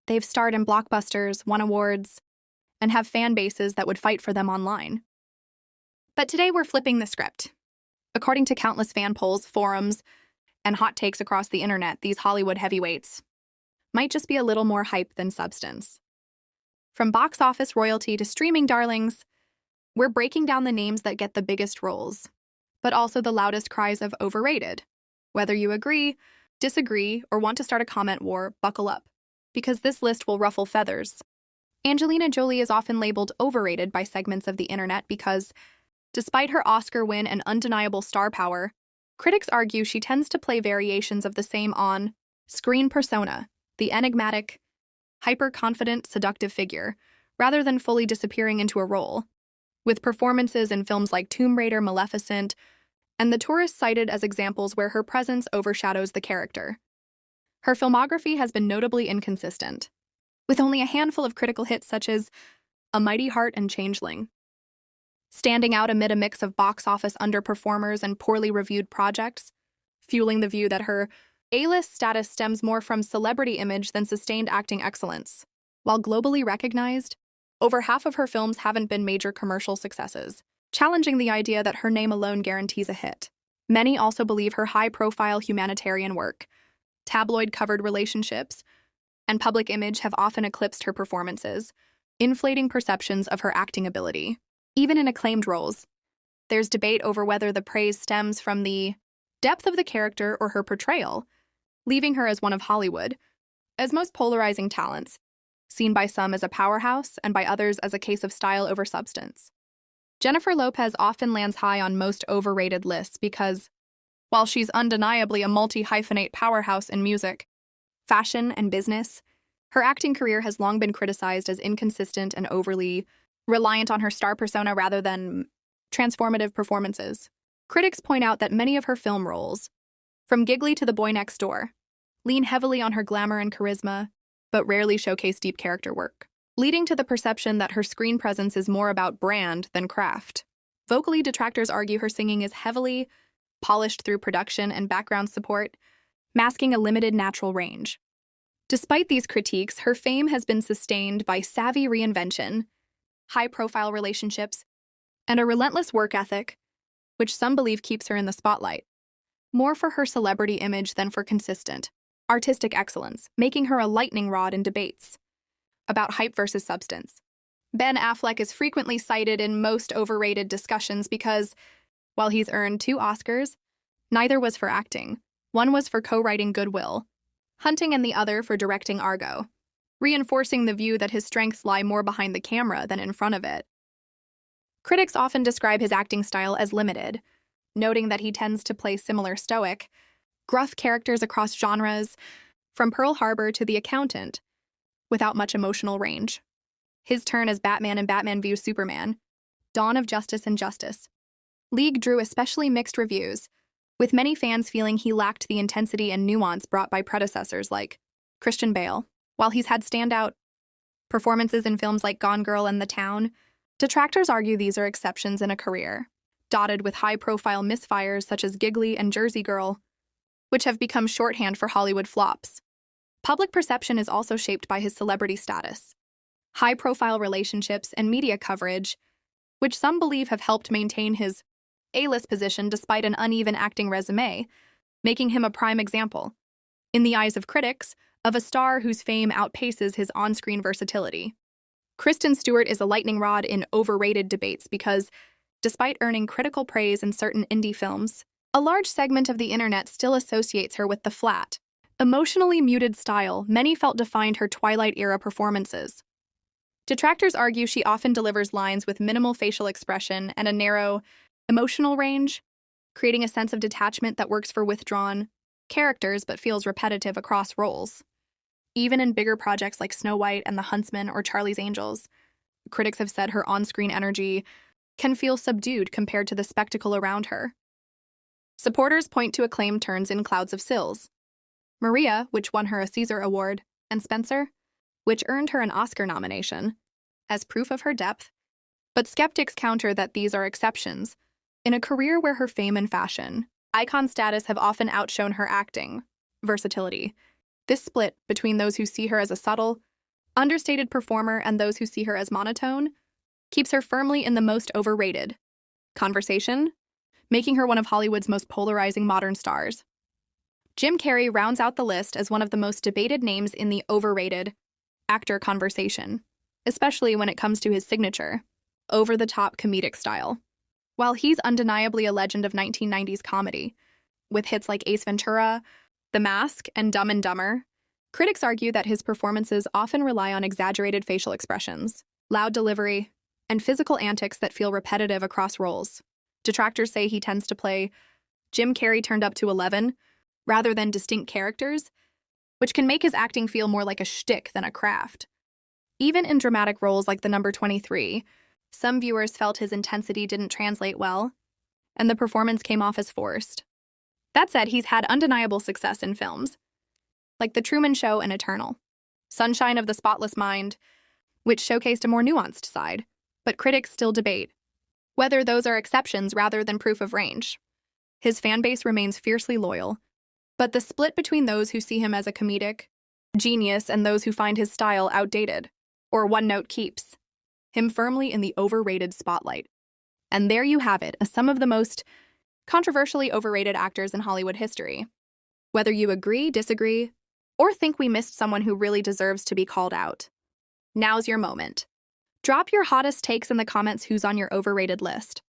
They've starred in blockbusters, won awards, and have fan bases that would fight for them online. But today we're flipping the script. According to countless fan polls, forums, and hot takes across the internet, these Hollywood heavyweights might just be a little more hype than substance. From box office royalty to streaming darlings, we're breaking down the names that get the biggest roles, but also the loudest cries of overrated. Whether you agree, disagree, or want to start a comment war, buckle up, because this list will ruffle feathers. Angelina Jolie is often labeled overrated by segments of the internet because, despite her Oscar win and undeniable star power, critics argue she tends to play variations of the same on-screen persona, the enigmatic, hyper-confident, seductive figure, rather than fully disappearing into a role, with performances in films like Tomb Raider, Maleficent, and The Tourist cited as examples where her presence overshadows the character. Her filmography has been notably inconsistent, with only a handful of critical hits such as A Mighty Heart and Changeling, standing out amid a mix of box office underperformers and poorly reviewed projects, fueling the view that her A-list status stems more from celebrity image than sustained acting excellence. While globally recognized, over half of her films haven't been major commercial successes, challenging the idea that her name alone guarantees a hit. Many also believe her high-profile humanitarian work, tabloid-covered relationships, and public image have often eclipsed her performances, inflating perceptions of her acting ability. Even in acclaimed roles, there's debate over whether the praise stems from the depth of the character or her portrayal, leaving her as one of Hollywood's most polarizing talents, seen by some as a powerhouse and by others as a case of style over substance. Jennifer Lopez often lands high on most overrated lists because, while she's undeniably a multi-hyphenate powerhouse in music, fashion, and business, her acting career has long been criticized as inconsistent and overly reliant on her star persona rather than transformative performances. Critics point out that many of her film roles, from Giggly to The Boy Next Door, lean heavily on her glamour and charisma, but rarely showcase deep character work, leading to the perception that her screen presence is more about brand than craft. Vocally, detractors argue her singing is heavily polished through production and background support, masking a limited natural range. Despite these critiques, her fame has been sustained by savvy reinvention, high-profile relationships, and a relentless work ethic, which some believe keeps her in the spotlight, more for her celebrity image than for consistent artistic excellence, making her a lightning rod in debates about hype versus substance. Ben Affleck is frequently cited in most overrated discussions because, while he's earned 2 Oscars, neither was for acting. One was for co-writing Good Will Hunting and the other for directing Argo, reinforcing the view that his strengths lie more behind the camera than in front of it. Critics often describe his acting style as limited, noting that he tends to play similar stoic, gruff characters across genres, from Pearl Harbor to The Accountant, without much emotional range. His turn as Batman in Batman v Superman, Dawn of Justice and Justice League drew especially mixed reviews, with many fans feeling he lacked the intensity and nuance brought by predecessors like Christian Bale. While he's had standout performances in films like Gone Girl and The Town, detractors argue these are exceptions in a career, dotted with high-profile misfires such as Giggly and Jersey Girl, which have become shorthand for Hollywood flops. Public perception is also shaped by his celebrity status, high-profile relationships, and media coverage, which some believe have helped maintain his A-list position despite an uneven acting resume, making him a prime example, in the eyes of critics, of a star whose fame outpaces his on-screen versatility. Kristen Stewart is a lightning rod in overrated debates because, despite earning critical praise in certain indie films, a large segment of the internet still associates her with the flat, emotionally muted style many felt defined her Twilight-era performances. Detractors argue she often delivers lines with minimal facial expression and a narrow, emotional range, creating a sense of detachment that works for withdrawn characters but feels repetitive across roles. Even in bigger projects like Snow White and the Huntsman or Charlie's Angels, critics have said her on-screen energy can feel subdued compared to the spectacle around her. Supporters point to acclaimed turns in Clouds of Sills, Maria, which won her a Caesar Award, and Spencer, which earned her an Oscar nomination, as proof of her depth, but skeptics counter that these are exceptions. In a career where her fame and fashion, icon status have often outshone her acting versatility, this split between those who see her as a subtle, understated performer and those who see her as monotone, keeps her firmly in the most overrated conversation, making her one of Hollywood's most polarizing modern stars. Jim Carrey rounds out the list as one of the most debated names in the overrated actor conversation, especially when it comes to his signature, over-the-top comedic style. While he's undeniably a legend of 1990s comedy, with hits like Ace Ventura, The Mask, and Dumb and Dumber, critics argue that his performances often rely on exaggerated facial expressions, loud delivery, and physical antics that feel repetitive across roles. Detractors say he tends to play Jim Carrey turned up to 11 rather than distinct characters, which can make his acting feel more like a shtick than a craft. Even in dramatic roles like The Number 23, some viewers felt his intensity didn't translate well, and the performance came off as forced. That said, he's had undeniable success in films, like The Truman Show and Eternal, Sunshine of the Spotless Mind, which showcased a more nuanced side, but critics still debate whether those are exceptions rather than proof of range. His fan base remains fiercely loyal, but the split between those who see him as a comedic genius and those who find his style outdated, or one note, keeps him firmly in the overrated spotlight. And there you have it, some of the most controversially overrated actors in Hollywood history. Whether you agree, disagree, or think we missed someone who really deserves to be called out, now's your moment. Drop your hottest takes in the comments who's on your overrated list.